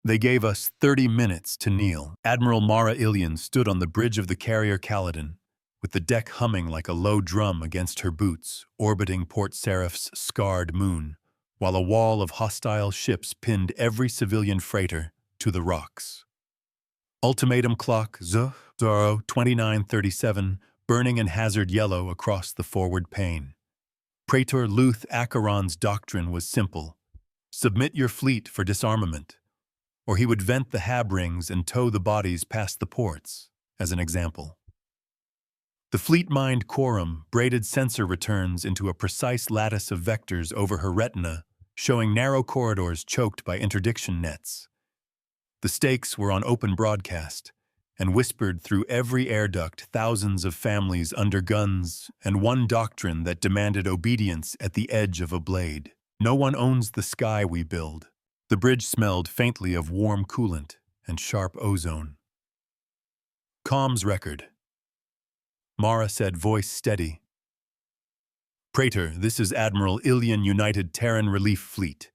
They gave us 30 minutes to kneel. Admiral Mara Ilian stood on the bridge of the carrier Caledon, with the deck humming like a low drum against her boots, orbiting Port Seraph's scarred moon, while a wall of hostile ships pinned every civilian freighter to the rocks. Ultimatum clock Z-2937 burning in hazard yellow across the forward pane. Praetor Luth Acheron's doctrine was simple: submit your fleet for disarmament, or he would vent the hab rings and tow the bodies past the ports, as an example. The fleet-mind quorum braided sensor returns into a precise lattice of vectors over her retina, showing narrow corridors choked by interdiction nets. The stakes were on open broadcast, and whispered through every air duct thousands of families under guns and one doctrine that demanded obedience at the edge of a blade. No one owns the sky we build. The bridge smelled faintly of warm coolant and sharp ozone. Comms record. Mara said, voice steady. Praetor, this is Admiral Ilian United Terran Relief Fleet.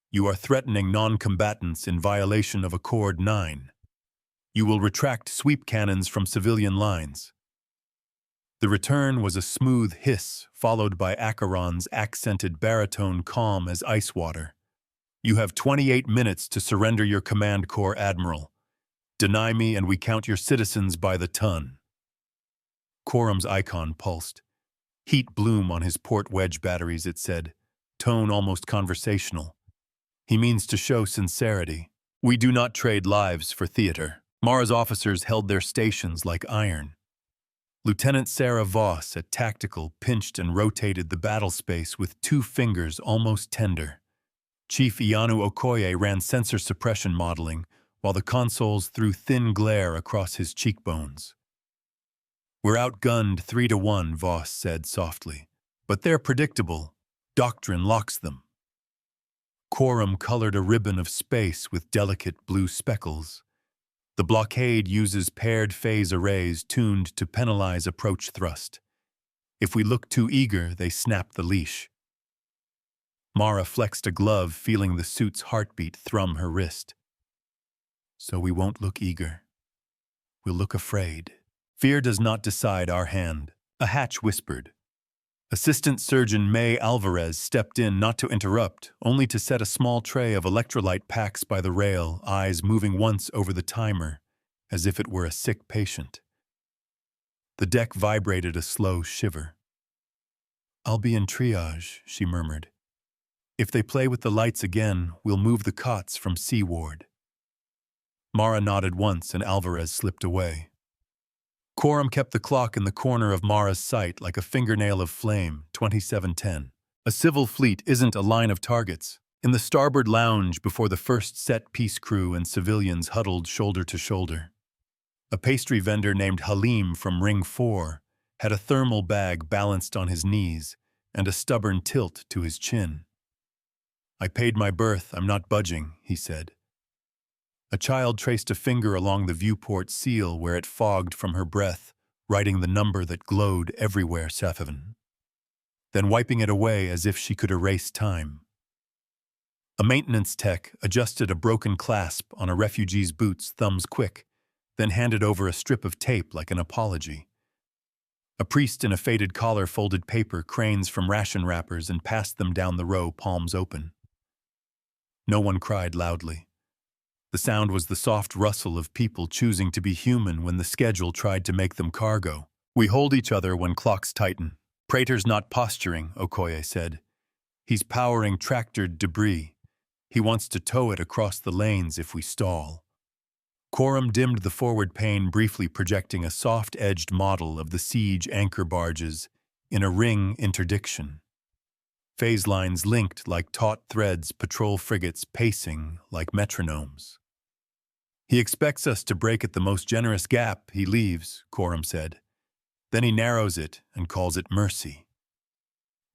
You are threatening non-combatants in violation of Accord 9. You will retract sweep cannons from civilian lines. The return was a smooth hiss, followed by Acheron's accented baritone calm as ice water. You have 28 minutes to surrender your command corps, Admiral. Deny me and we count your citizens by the ton. Quorum's icon pulsed. Heat bloom on his port wedge batteries, it said, tone almost conversational. He means to show sincerity. We do not trade lives for theater. Mara's officers held their stations like iron. Lieutenant Sarah Voss at Tactical pinched and rotated the battle space with 2 fingers almost tender. Chief Ianu Okoye ran sensor suppression modeling, while the consoles threw thin glare across his cheekbones. We're outgunned 3-1, Voss said softly. But they're predictable. Doctrine locks them. Quorum colored a ribbon of space with delicate blue speckles. The blockade uses paired phase arrays tuned to penalize approach thrust. If we look too eager, they snap the leash. Mara flexed a glove, feeling the suit's heartbeat thrum her wrist. So we won't look eager. We'll look afraid. Fear does not decide our hand. A hatch whispered. Assistant Surgeon May Alvarez stepped in not to interrupt, only to set a small tray of electrolyte packs by the rail, eyes moving once over the timer, as if it were a sick patient. The deck vibrated a slow shiver. I'll be in triage, she murmured. If they play with the lights again, we'll move the cots from C ward. Mara nodded once and Alvarez slipped away. Quorum kept the clock in the corner of Mara's sight like a fingernail of flame, 2710. A civil fleet isn't a line of targets. In the starboard lounge before the first set-piece crew and civilians huddled shoulder to shoulder. A pastry vendor named Halim from Ring 4 had a thermal bag balanced on his knees and a stubborn tilt to his chin. I paid my berth, I'm not budging, he said. A child traced a finger along the viewport seal where it fogged from her breath, writing the number that glowed everywhere, Safavan. Then wiping it away as if she could erase time. A maintenance tech adjusted a broken clasp on a refugee's boots, thumbs quick, then handed over a strip of tape like an apology. A priest in a faded collar folded paper cranes from ration wrappers and passed them down the row, palms open. No one cried loudly. The sound was the soft rustle of people choosing to be human when the schedule tried to make them cargo. We hold each other when clocks tighten. Praetor's not posturing, Okoye said. He's powering tractored debris. He wants to tow it across the lanes if we stall. Quorum dimmed the forward pane, briefly projecting a soft-edged model of the siege anchor barges in a ring interdiction. Phase lines linked like taut threads, patrol frigates pacing like metronomes. He expects us to break at the most generous gap he leaves, Quorum said. Then he narrows it and calls it mercy.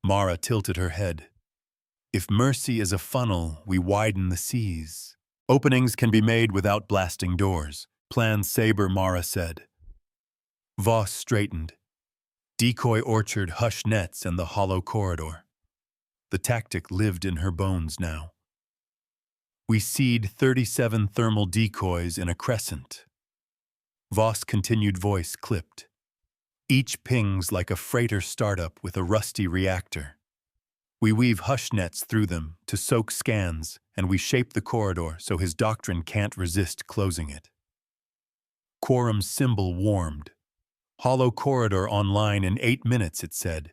Mara tilted her head. If mercy is a funnel, we widen the seas. Openings can be made without blasting doors. Plan Saber, Mara said. Voss straightened. Decoy orchard, hush nets, and the hollow corridor. The tactic lived in her bones now. We seed 37 thermal decoys in a crescent. Voss' continued voice clipped. Each pings like a freighter startup with a rusty reactor. We weave hush nets through them to soak scans, and we shape the corridor so his doctrine can't resist closing it. Quorum's symbol warmed. Hollow corridor online in 8 minutes, it said.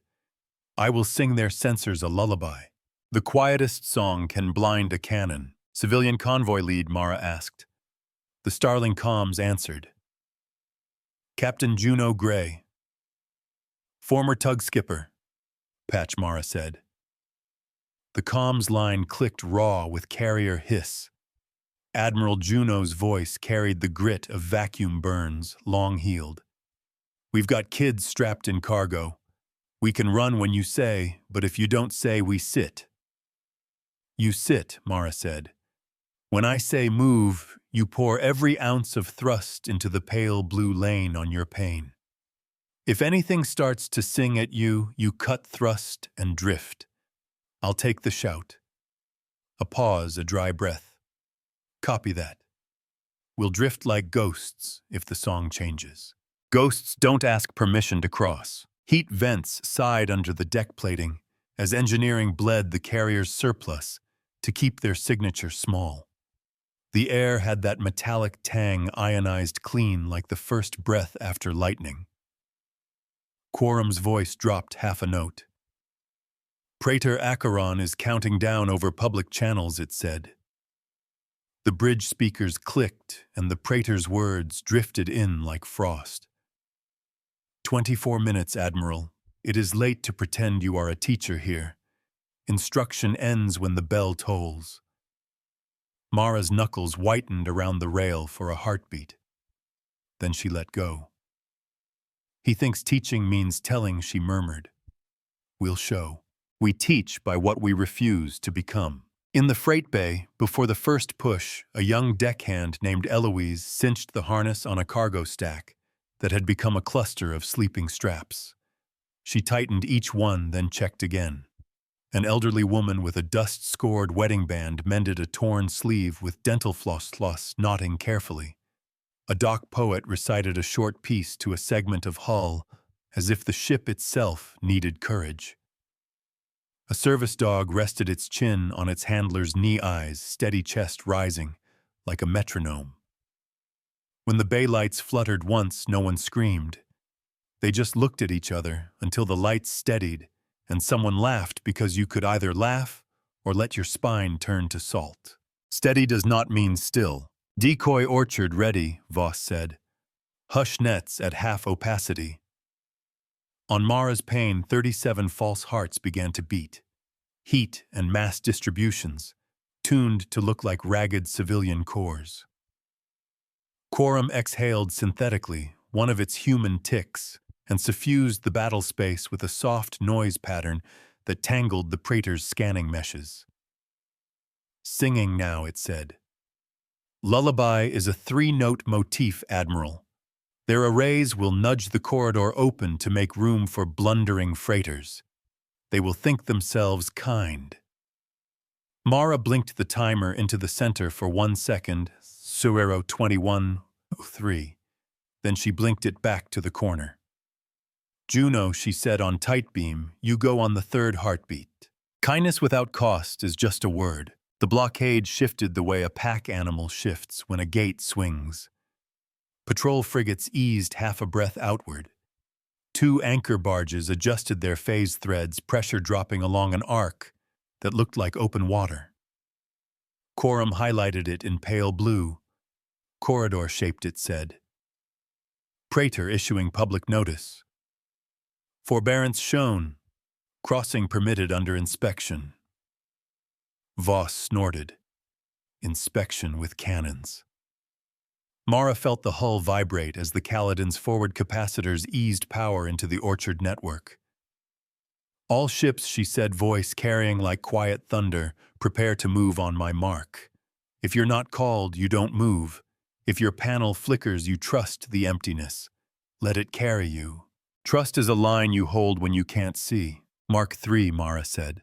I will sing their sensors a lullaby. The quietest song can blind a cannon. Civilian convoy lead, Mara asked. The Starling comms answered. Captain Juno Gray. Former tug skipper, Patch Mara said. The comms line clicked raw with carrier hiss. Admiral Juno's voice carried the grit of vacuum burns, long-heeled. We've got kids strapped in cargo. We can run when you say, but if you don't say, we sit. You sit, Mara said. When I say move, you pour every ounce of thrust into the pale blue lane on your pane. If anything starts to sing at you, you cut thrust and drift. I'll take the shout. A pause, a dry breath. Copy that. We'll drift like ghosts if the song changes. Ghosts don't ask permission to cross. Heat vents sighed under the deck plating as engineering bled the carrier's surplus to keep their signature small. The air had that metallic tang ionized clean like the first breath after lightning. Quorum's voice dropped half a note. Praetor Acheron is counting down over public channels, it said. The bridge speakers clicked, and the praetor's words drifted in like frost. 24 minutes, Admiral. It is late to pretend you are a teacher here. Instruction ends when the bell tolls. Mara's knuckles whitened around the rail for a heartbeat. Then she let go. He thinks teaching means telling, she murmured. We'll show. We teach by what we refuse to become. In the freight bay, before the first push, a young deckhand named Eloise cinched the harness on a cargo stack that had become a cluster of sleeping straps. She tightened each one, then checked again. An elderly woman with a dust-scored wedding band mended a torn sleeve with dental floss knotting carefully. A dock poet recited a short piece to a segment of hull, as if the ship itself needed courage. A service dog rested its chin on its handler's knee-eyes, steady chest rising, like a metronome. When the bay lights fluttered once, no one screamed. They just looked at each other until the lights steadied, and someone laughed because you could either laugh or let your spine turn to salt. Steady does not mean still. Decoy orchard ready, Voss said. Hush nets at half opacity. On Mara's pane, 37 false hearts began to beat. Heat and mass distributions, tuned to look like ragged civilian cores. Quorum exhaled synthetically, one of its human ticks, and suffused the battle space with a soft noise pattern that tangled the praetor's scanning meshes. Singing now, it said. Lullaby is a 3-note motif, Admiral. Their arrays will nudge the corridor open to make room for blundering freighters. They will think themselves kind. Mara blinked the timer into the center for 1 second, Suero 21:03. Then she blinked it back to the corner. Juno, she said on tight beam, you go on the 3rd heartbeat. Kindness without cost is just a word. The blockade shifted the way a pack animal shifts when a gate swings. Patrol frigates eased half a breath outward. 2 anchor barges adjusted their phase threads, pressure dropping along an arc that looked like open water. Quorum highlighted it in pale blue. Corridor-shaped, it said. Praetor issuing public notice. Forbearance shown. Crossing permitted under inspection. Voss snorted. Inspection with cannons. Mara felt the hull vibrate as the Kaladin's forward capacitors eased power into the orchard network. All ships, she said, voice carrying like quiet thunder, prepare to move on my mark. If you're not called, you don't move. If your panel flickers, you trust the emptiness. Let it carry you. Trust is a line you hold when you can't see. Mark 3, Mara said.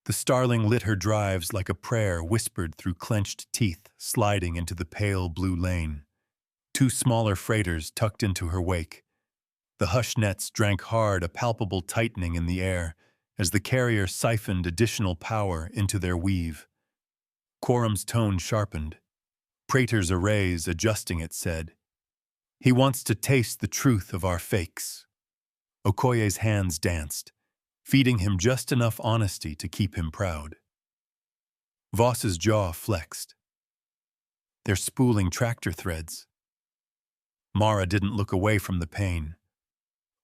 The starling lit her drives like a prayer whispered through clenched teeth, sliding into the pale blue lane. Two smaller freighters tucked into her wake. The hush nets drank hard, a palpable tightening in the air, as the carrier siphoned additional power into their weave. Quorum's tone sharpened. Praetor's arrays adjusting it said, "He wants to taste the truth of our fakes." Okoye's hands danced, feeding him just enough honesty to keep him proud. Voss's jaw flexed. They're spooling tractor threads. Mara didn't look away from the pain.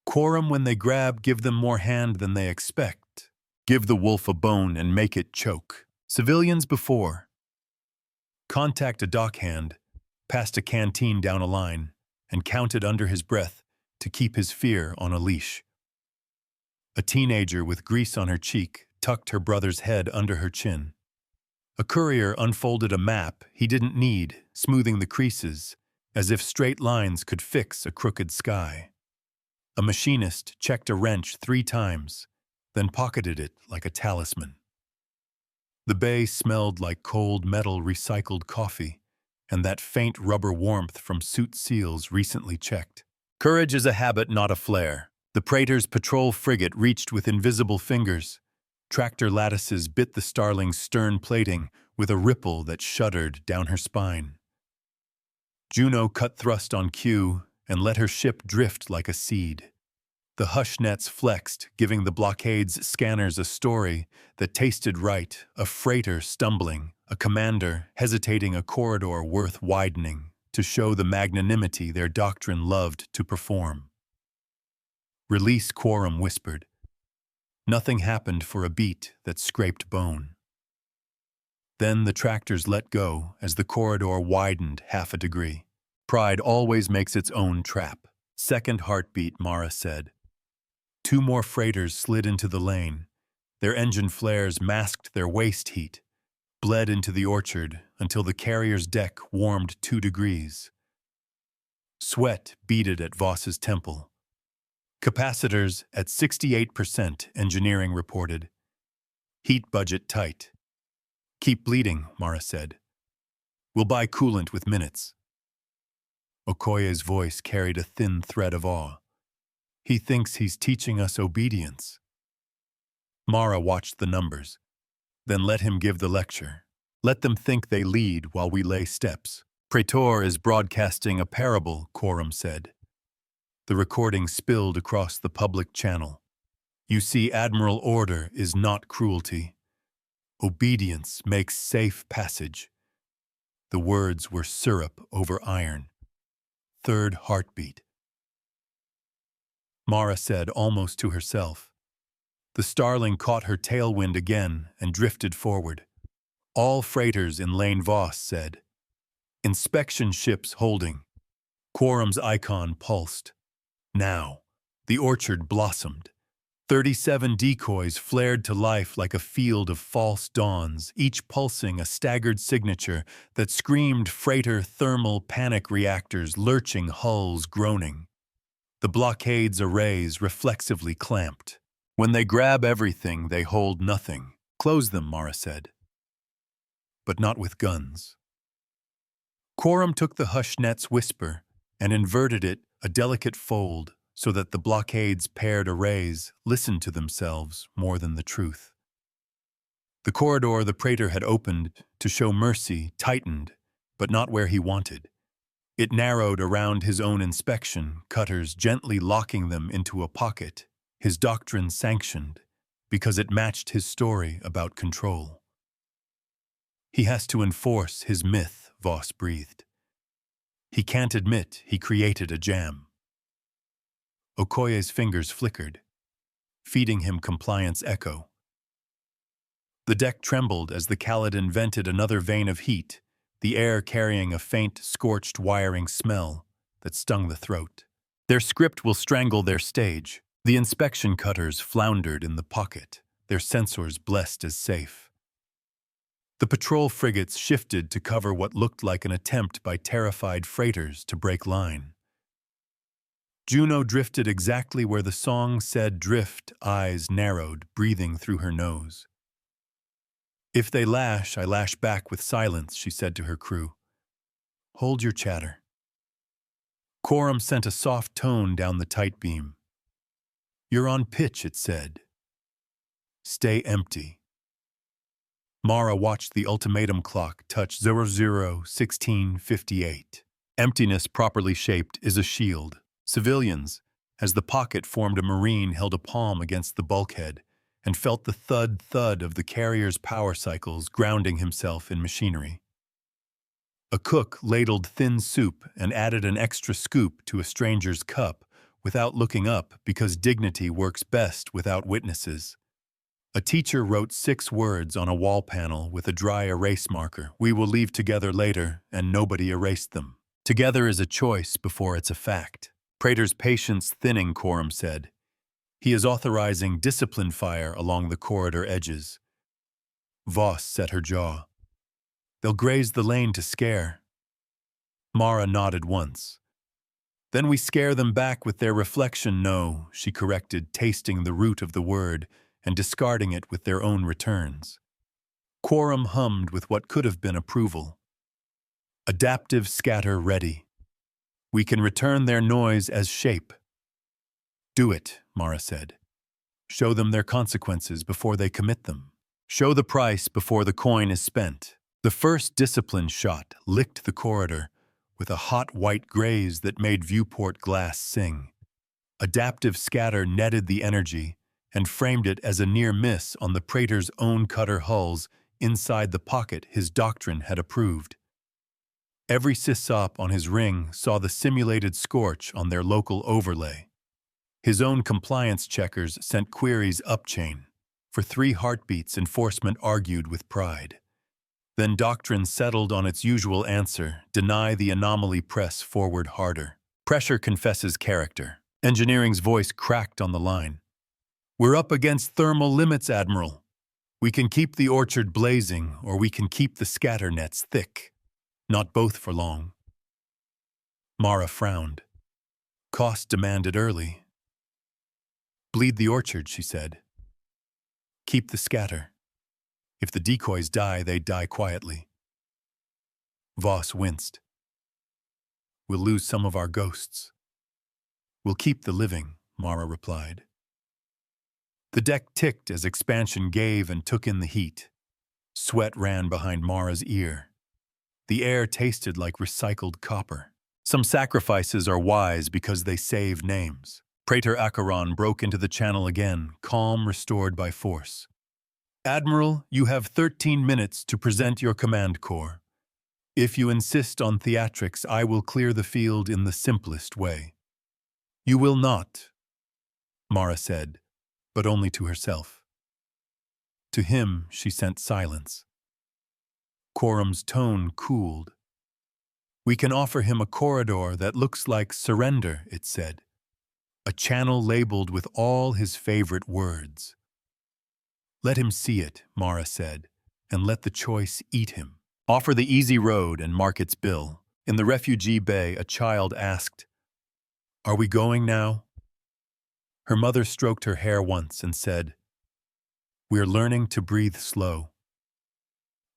Quorum, when they grab, give them more hand than they expect. Give the wolf a bone and make it choke. Civilians before. Contact a dockhand, passed a canteen down a line, and counted under his breath to keep his fear on a leash. A teenager with grease on her cheek tucked her brother's head under her chin. A courier unfolded a map he didn't need, smoothing the creases, as if straight lines could fix a crooked sky. A machinist checked a wrench 3 times, then pocketed it like a talisman. The bay smelled like cold metal recycled coffee, and that faint rubber warmth from suit seals recently checked. Courage is a habit, not a flare. The Praetor's patrol frigate reached with invisible fingers. Tractor lattices bit the Starling's stern plating with a ripple that shuddered down her spine. Juno cut thrust on cue and let her ship drift like a seed. The hush nets flexed, giving the blockade's scanners a story that tasted right, a freighter stumbling, a commander hesitating, a corridor worth widening to show the magnanimity their doctrine loved to perform. "Release," Quorum whispered. Nothing happened for a beat that scraped bone. Then the tractors let go as the corridor widened half a degree. Pride always makes its own trap. Second heartbeat, Mara said. 2 more freighters slid into the lane. Their engine flares masked their waste heat, bled into the orchard until the carrier's deck warmed 2 degrees. Sweat beaded at Voss's temple. Capacitors at 68%, engineering reported. Heat budget tight. "Keep bleeding," Mara said. "We'll buy coolant with minutes." Okoye's voice carried a thin thread of awe. "He thinks he's teaching us obedience." Mara watched the numbers. "Then let him give the lecture. Let them think they lead while we lay steps." "Praetor is broadcasting a parable," Quorum said. The recording spilled across the public channel. "You see, admiral order is not cruelty. Obedience makes safe passage." The words were syrup over iron. Third heartbeat. Mara said almost to herself. The Starling caught her tailwind again and drifted forward. "All freighters in lane," Voss said. "Inspection ships holding." Quorum's icon pulsed. Now, the orchard blossomed. 37 decoys flared to life like a field of false dawns, each pulsing a staggered signature that screamed freighter thermal panic reactors, lurching hulls groaning. The blockade's arrays reflexively clamped. "When they grab everything, they hold nothing." "Close them," Mara said. "But not with guns." Quorum took the hush net's whisper and inverted it a delicate fold so that the blockade's paired arrays listened to themselves more than the truth. The corridor the Praetor had opened to show mercy tightened, but not where he wanted. It narrowed around his own inspection, cutters gently locking them into a pocket, his doctrine sanctioned, because it matched his story about control. "He has to enforce his myth," Voss breathed. "He can't admit he created a jam." Okoye's fingers flickered, feeding him compliance echo. The deck trembled as the Kaladin vented another vein of heat, the air carrying a faint, scorched wiring smell that stung the throat. "Their script will strangle their stage." The inspection cutters floundered in the pocket, their sensors blessed as safe. The patrol frigates shifted to cover what looked like an attempt by terrified freighters to break line. Juno drifted exactly where the song said drift, eyes narrowed, breathing through her nose. If they lash, I lash back with silence, she said to her crew. Hold your chatter. Quorum sent a soft tone down the tight beam. You're on pitch, it said. Stay empty. Mara watched the ultimatum clock touch 00:16:58. Emptiness properly shaped is a shield. Civilians, as the pocket formed a marine, held a palm against the bulkhead and felt the thud of the carrier's power cycles grounding himself in machinery. A cook ladled thin soup and added an extra scoop to a stranger's cup without looking up because dignity works best without witnesses. A teacher wrote 6 words on a wall panel with a dry erase marker. We will leave together later, and nobody erased them. Together is a choice before it's a fact. Praetor's patience thinning, Quorum said. He is authorizing discipline fire along the corridor edges. Voss set her jaw. They'll graze the lane to scare. Mara nodded once. Then we scare them back with their reflection, no, she corrected, tasting the root of the word and discarding it with their own returns. Quorum hummed with what could have been approval. Adaptive scatter ready. We can return their noise as shape. Do it, Mara said. Show them their consequences before they commit them. Show the price before the coin is spent. The first discipline shot licked the corridor with a hot white graze that made viewport glass sing. Adaptive scatter netted the energy and framed it as a near miss on the Praetor's own cutter hulls inside the pocket his doctrine had approved. Every sysop on his ring saw the simulated scorch on their local overlay. His own compliance checkers sent queries upchain. For 3 heartbeats, enforcement argued with pride. Then Doctrine settled on its usual answer, deny the anomaly, press forward harder. Pressure confesses character. Engineering's voice cracked on the line. We're up against thermal limits, Admiral. We can keep the orchard blazing, or we can keep the scatter nets thick. Not both for long. Mara frowned. Cost demanded early. Bleed the orchard, she said. Keep the scatter. If the decoys die, they die quietly. Voss winced. We'll lose some of our ghosts. We'll keep the living, Mara replied. The deck ticked as expansion gave and took in the heat. Sweat ran behind Mara's ear. The air tasted like recycled copper. Some sacrifices are wise because they save names. Praetor Acheron broke into the channel again, calm restored by force. Admiral, you have 13 minutes to present your command corps. If you insist on theatrics, I will clear the field in the simplest way. You will not, Mara said, but only to herself. To him, she sent silence. Quorum's tone cooled. We can offer him a corridor that looks like surrender, it said. A channel labeled with all his favorite words. Let him see it, Mara said, and let the choice eat him. Offer the easy road and mark its bill. In the refugee bay, a child asked, Are we going now? Her mother stroked her hair once and said, We're learning to breathe slow.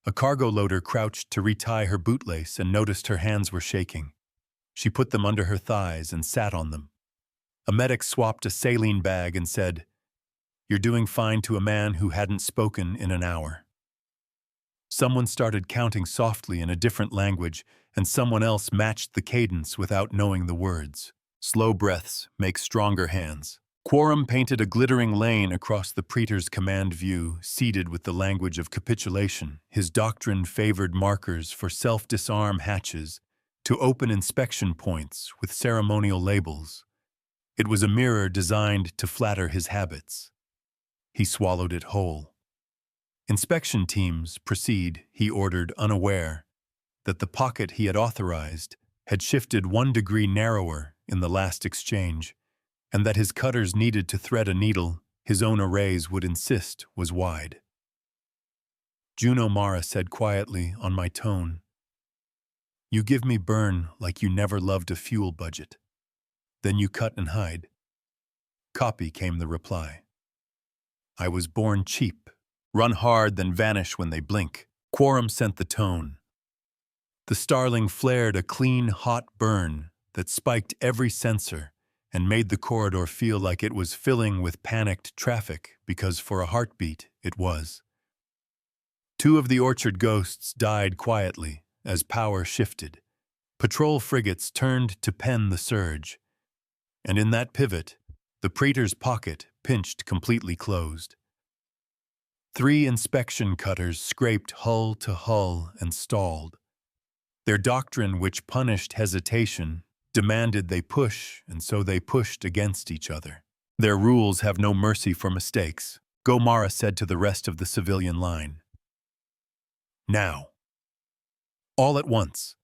A cargo loader crouched to retie her bootlace and noticed her hands were shaking. She put them under her thighs and sat on them. A medic swapped a saline bag and said, You're doing fine, to a man who hadn't spoken in an hour. Someone started counting softly in a different language, and someone else matched the cadence without knowing the words. Slow breaths make stronger hands. Quorum painted a glittering lane across the Praetor's command view, seeded with the language of capitulation. His doctrine favored markers for self-disarm hatches to open inspection points with ceremonial labels. It was a mirror designed to flatter his habits. He swallowed it whole. Inspection teams proceed, he ordered, unaware that the pocket he had authorized had shifted 1 degree narrower in the last exchange, and that his cutters needed to thread a needle his own arrays would insist was wide. Juno, Mara said quietly on my tone, You give me burn like you never loved a fuel budget. Then you cut and hide. Copy, came the reply. I was born cheap, Run hard, then vanish when they blink. Quorum sent the tone. The starling flared a clean, hot burn that spiked every sensor and made the corridor feel like it was filling with panicked traffic, because for a heartbeat it was. 2 of the Orchard ghosts died quietly as power shifted. Patrol frigates turned to pen the surge. And in that pivot, the Praetor's pocket pinched completely closed. 3 inspection cutters scraped hull to hull and stalled. Their doctrine, which punished hesitation, demanded they push, and so they pushed against each other. Their rules have no mercy for mistakes, Gomara said to the rest of the civilian line. Now. All at once.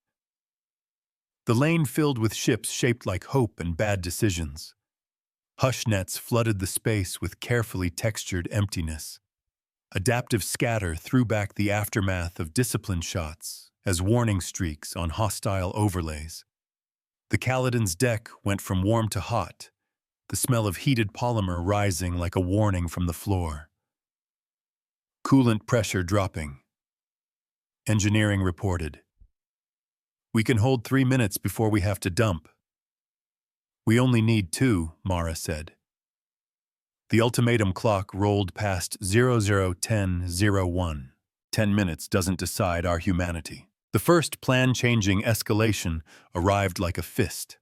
The lane filled with ships shaped like hope and bad decisions. Hush nets flooded the space with carefully textured emptiness. Adaptive scatter threw back the aftermath of discipline shots as warning streaks on hostile overlays. The Kaladin's deck went from warm to hot, the smell of heated polymer rising like a warning from the floor. Coolant pressure dropping. Engineering reported. We can hold 3 minutes before we have to dump. We only need 2, Mara said. The ultimatum clock rolled past 00:10:01. 10 minutes doesn't decide our humanity. The first plan-changing escalation arrived like a fist.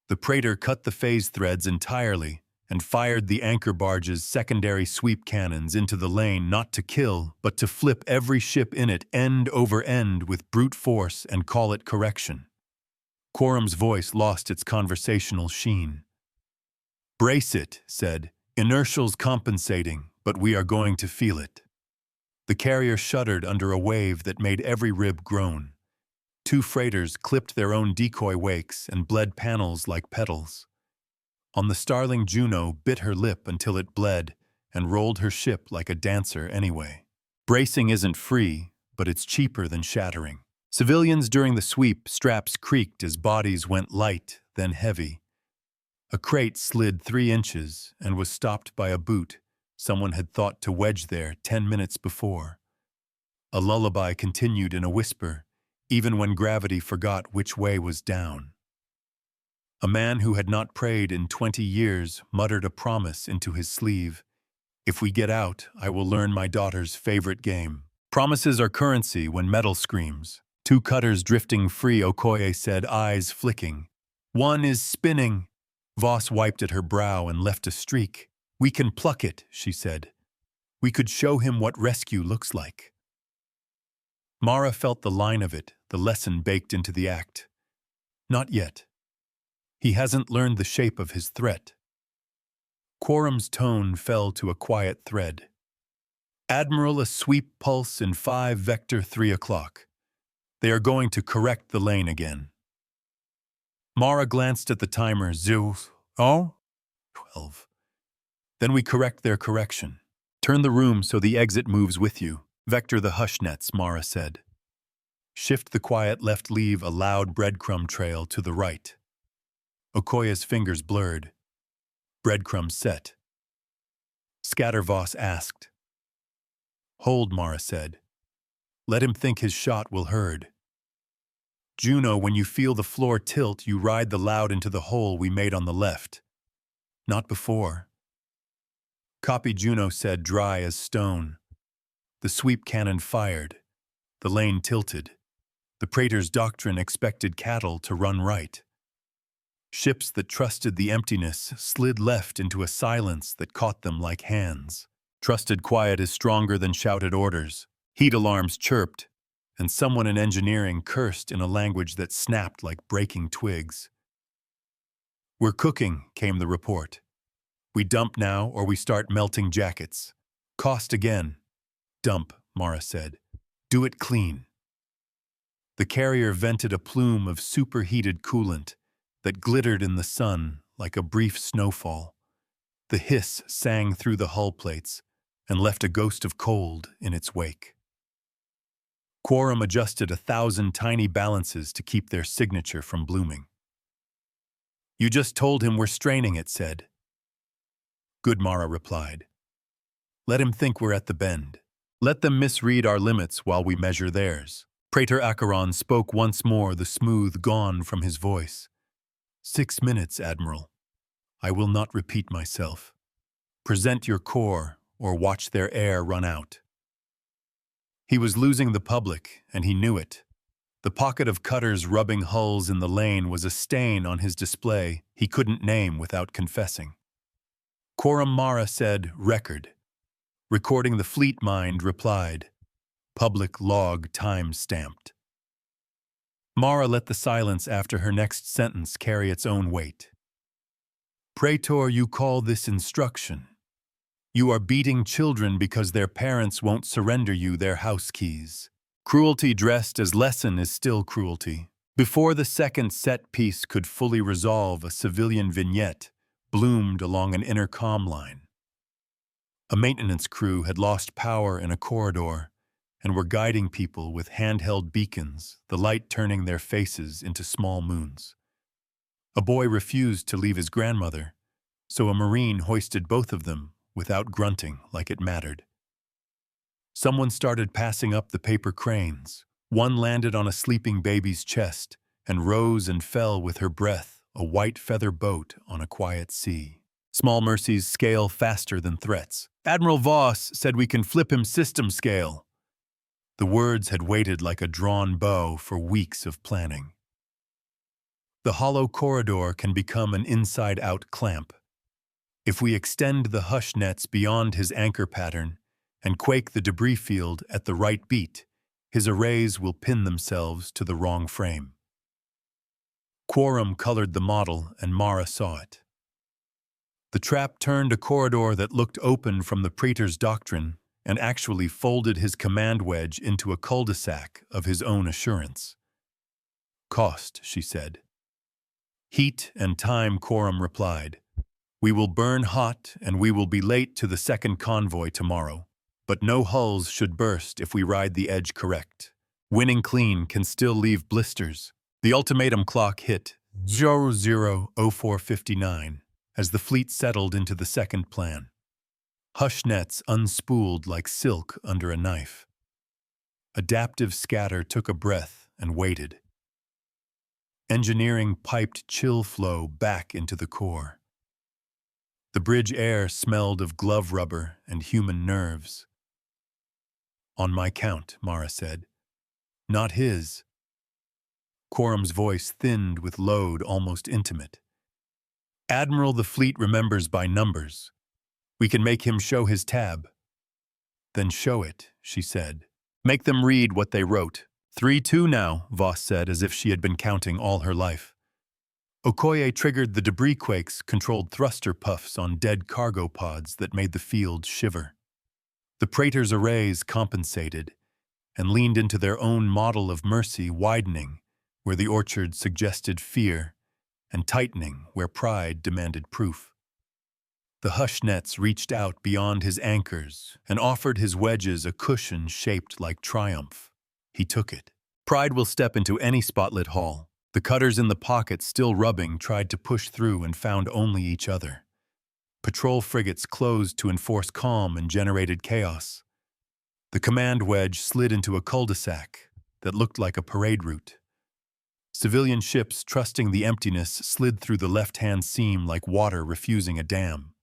The Praetor cut the phase threads entirely and fired the anchor barge's secondary sweep cannons into the lane, not to kill, but to flip every ship in it end over end with brute force and call it correction. Quorum's voice lost its conversational sheen. Brace it, said. Inertial's compensating, but we are going to feel it. The carrier shuddered under a wave that made every rib groan. 2 freighters clipped their own decoy wakes and bled panels like petals. On the starling Juno bit her lip until it bled and rolled her ship like a dancer anyway. Bracing isn't free, but it's cheaper than shattering. Civilians during the sweep, straps creaked as bodies went light, then heavy. A crate slid 3 inches and was stopped by a boot someone had thought to wedge there 10 minutes before. A lullaby continued in a whisper, even when gravity forgot which way was down. A man who had not prayed in 20 years muttered a promise into his sleeve. If we get out, I will learn my daughter's favorite game. Promises are currency when metal screams. 2 cutters drifting free, Okoye said, eyes flicking. One is spinning. Voss wiped at her brow and left a streak. We can pluck it, she said. We could show him what rescue looks like. Mara felt the line of it, the lesson baked into the act. Not yet. He hasn't learned the shape of his threat. Quorum's tone fell to a quiet thread. Admiral, a sweep pulse in 5 vector 3 o'clock. They are going to correct the lane again. Mara glanced at the timer. 12. Then we correct their correction. Turn the room so the exit moves with you. Vector the hush nets, Mara said. Shift the quiet left, leave a loud breadcrumb trail to the right. Okoye's fingers blurred. Breadcrumb set. Scatter, Voss asked. Hold, Mara said. Let him think his shot will herd. Juno, when you feel the floor tilt, you ride the loud into the hole we made on the left. Not before. Copy, Juno said, dry as stone. The sweep cannon fired. The lane tilted. The Praetor's doctrine expected cattle to run right. Ships that trusted the emptiness slid left into a silence that caught them like hands. Trusted quiet is stronger than shouted orders. Heat alarms chirped, and someone in engineering cursed in a language that snapped like breaking twigs. We're cooking, came the report. We dump now or we start melting jackets. Cost again. Dump, Mara said. Do it clean. The carrier vented a plume of superheated coolant that glittered in the sun like a brief snowfall. The hiss sang through the hull plates and left a ghost of cold in its wake. Quorum adjusted 1,000 tiny balances to keep their signature from blooming. You just told him we're straining, it said. Good, Mara replied. Let him think we're at the bend. Let them misread our limits while we measure theirs. Praetor Acheron spoke once more, the smooth gone from his voice. 6 minutes, Admiral. I will not repeat myself. Present your core, or watch their air run out. He was losing the public, and he knew it. The pocket of cutters rubbing hulls in the lane was a stain on his display he couldn't name without confessing. Quorum Mara said, record. Recording the Fleet Mind replied, public log time-stamped. Mara let the silence after her next sentence carry its own weight. Praetor, you call this instruction. You are beating children because their parents won't surrender you their house keys. Cruelty dressed as lesson is still cruelty. Before the second set piece could fully resolve, a civilian vignette bloomed along an intercom line. A maintenance crew had lost power in a corridor and were guiding people with handheld beacons, the light turning their faces into small moons. A boy refused to leave his grandmother, so a Marine hoisted both of them without grunting like it mattered. Someone started passing up the paper cranes. One landed on a sleeping baby's chest and rose and fell with her breath, a white feather boat on a quiet sea. Small mercies scale faster than threats. Admiral Voss said we can flip him system scale. The words had waited like a drawn bow for weeks of planning. The hollow corridor can become an inside-out clamp. If we extend the hush nets beyond his anchor pattern and quake the debris field at the right beat, his arrays will pin themselves to the wrong frame. Quorum colored the model, and Mara saw it. The trap turned a corridor that looked open from the Praetor's Doctrine and actually folded his command wedge into a cul-de-sac of his own assurance. Cost, she said. Heat and time, Quorum replied. We will burn hot and we will be late to the second convoy tomorrow, but no hulls should burst if we ride the edge correct. Winning clean can still leave blisters. The ultimatum clock hit 00:04:59 as the fleet settled into the second plan. Hush nets unspooled like silk under a knife. Adaptive scatter took a breath and waited. Engineering piped chill flow back into the core. The bridge air smelled of glove rubber and human nerves. On my count, Mara said. Not his. Quorum's voice thinned with load, almost intimate. Admiral, the fleet remembers by numbers. We can make him show his tab. Then show it, she said. Make them read what they wrote. 3-2 now, Voss said, as if she had been counting all her life. Okoye triggered the debris quakes, controlled thruster puffs on dead cargo pods that made the field shiver. The Praetor's arrays compensated and leaned into their own model of mercy, widening where the orchard suggested fear and tightening where pride demanded proof. The hush nets reached out beyond his anchors and offered his wedges a cushion shaped like triumph. He took it. Pride will step into any spotlit hall. The cutters in the pocket, still rubbing, tried to push through and found only each other. Patrol frigates closed to enforce calm and generated chaos. The command wedge slid into a cul-de-sac that looked like a parade route. Civilian ships, trusting the emptiness, slid through the left-hand seam like water refusing a dam.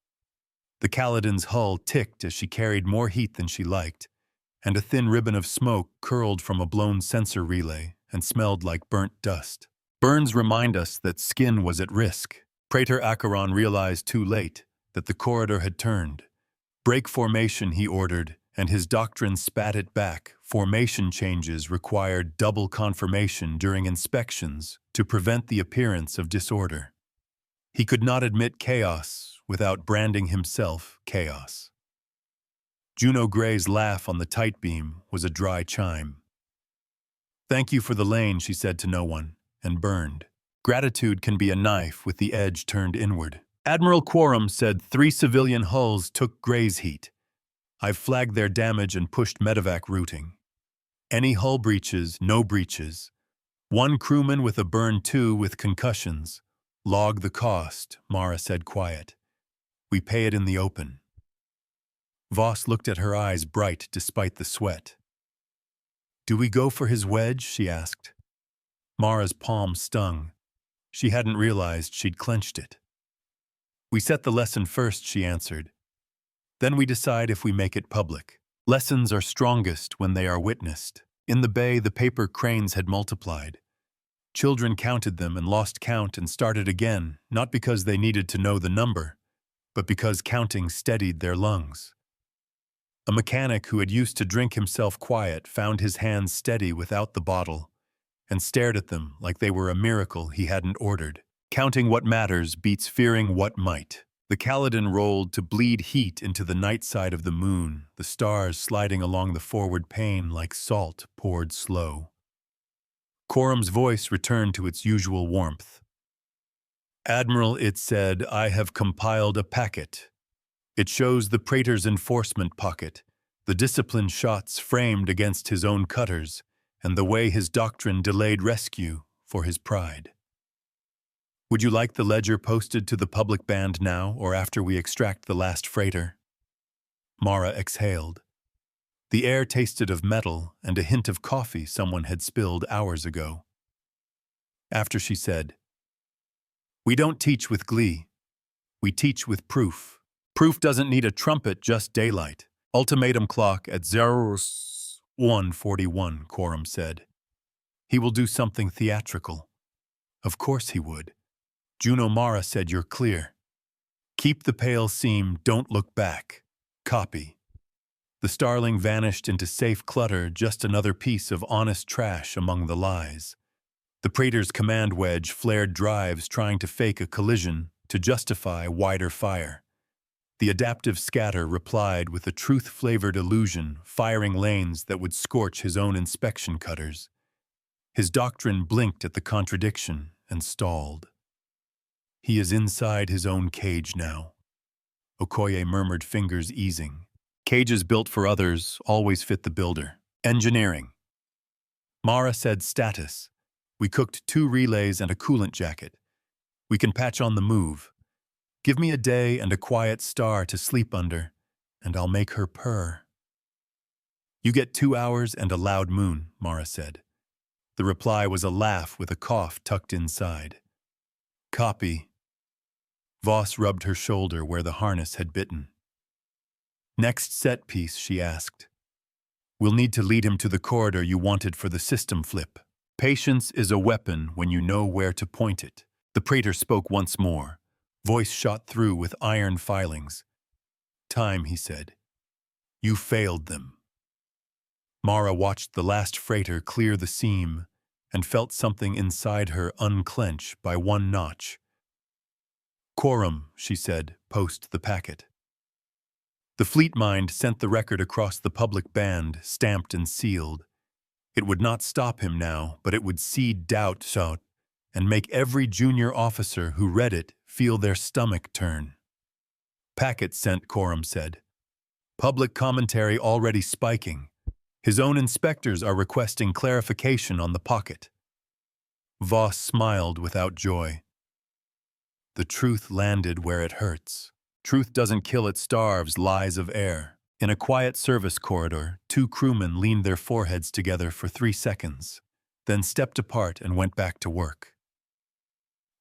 The Kaladin's hull ticked as she carried more heat than she liked, and a thin ribbon of smoke curled from a blown sensor relay and smelled like burnt dust. Burns remind us that skin was at risk. Praetor Acheron realized too late that the corridor had turned. Break formation, he ordered, and his doctrine spat it back. Formation changes required double confirmation during inspections to prevent the appearance of disorder. He could not admit chaos without branding himself chaos. Juno Gray's laugh on the tight beam was a dry chime. Thank you for the lane, she said to no one, and burned. Gratitude can be a knife with the edge turned inward. Admiral Quorum said 3 civilian hulls took Gray's heat. I've flagged their damage and pushed medevac routing. Any hull breaches, no breaches. 1 crewman with a burn, 2 with concussions. Log the cost, Mara said quiet. We pay it in the open. Voss looked at her eyes bright despite the sweat. "Do we go for his wedge?" she asked. Mara's palm stung. She hadn't realized she'd clenched it. "We set the lesson first," she answered. "Then we decide if we make it public. Lessons are strongest when they are witnessed." In the bay, the paper cranes had multiplied. Children counted them and lost count and started again, not because they needed to know the number, but because counting steadied their lungs. A mechanic who had used to drink himself quiet found his hands steady without the bottle and stared at them like they were a miracle he hadn't ordered. Counting what matters beats fearing what might. The Kaladin rolled to bleed heat into the night side of the moon, the stars sliding along the forward pane like salt poured slow. Quorum's voice returned to its usual warmth. "Admiral," it said, "I have compiled a packet. It shows the praetor's enforcement pocket, the disciplined shots framed against his own cutters, and the way his doctrine delayed rescue for his pride. Would you like the ledger posted to the public band now or after we extract the last freighter?" Mara exhaled. The air tasted of metal and a hint of coffee someone had spilled hours ago. After she said, "We don't teach with glee. We teach with proof. Proof doesn't need a trumpet, just daylight." "Ultimatum clock at 01:41, Quorum said. "He will do something theatrical." "Of course he would." Juno Mara said, "You're clear. Keep the pale seam, don't look back. Copy." The starling vanished into safe clutter, just another piece of honest trash among the lies. The praetor's command wedge flared drives trying to fake a collision to justify wider fire. The adaptive scatter replied with a truth-flavored illusion, firing lanes that would scorch his own inspection cutters. His doctrine blinked at the contradiction and stalled. "He is inside his own cage now." Okoye murmured, fingers easing. "Cages built for others always fit the builder." "Engineering." Mara said, "Status. We cooked 2 relays and a coolant jacket. We can patch on the move. Give me a day and a quiet star to sleep under, and I'll make her purr." "You get 2 hours and a loud moon," Mara said. The reply was a laugh with a cough tucked inside. "Copy." Voss rubbed her shoulder where the harness had bitten. "Next set piece," she asked. "We'll need to lead him to the corridor you wanted for the system flip. Patience is a weapon when you know where to point it." The praetor spoke once more. Voice shot through with iron filings. "Time," he said. "You failed them." Mara watched the last freighter clear the seam and felt something inside her unclench by one notch. "Quorum," she said, "post the packet." The fleet mind sent the record across the public band, stamped and sealed. It would not stop him now, but it would seed doubt and make every junior officer who read it feel their stomach turn. "Packet sent," Quorum said. "Public commentary already spiking. His own inspectors are requesting clarification on the pocket." Voss smiled without joy. The truth landed where it hurts. Truth doesn't kill, it starves lies of air. In a quiet service corridor, 2 crewmen leaned their foreheads together for 3 seconds, then stepped apart and went back to work.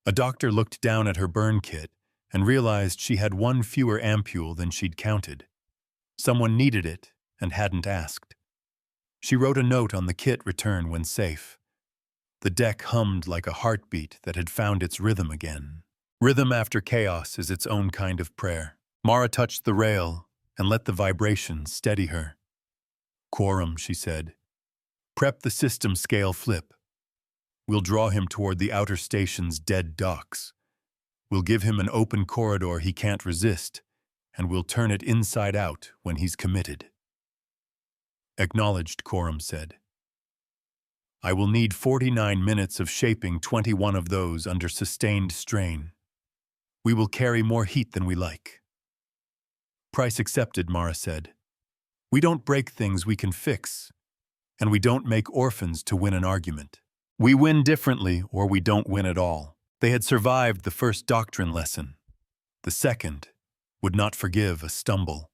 A doctor looked down at her burn kit and realized she had 1 fewer ampule than she'd counted. Someone needed it and hadn't asked. She wrote a note on the kit return when safe. The deck hummed like a heartbeat that had found its rhythm again. Rhythm after chaos is its own kind of prayer. Mara touched the rail and let the vibration steady her. "Quorum," she said. "Prep the system scale flip. We'll draw him toward the outer station's dead docks. We'll give him an open corridor he can't resist, and we'll turn it inside out when he's committed." "Acknowledged," Quorum said. "I will need 49 minutes of shaping 21 of those under sustained strain. We will carry more heat than we like." "Price accepted," Mara said. "We don't break things we can fix, and we don't make orphans to win an argument. We win differently or we don't win at all." They had survived the first doctrine lesson. The second would not forgive a stumble.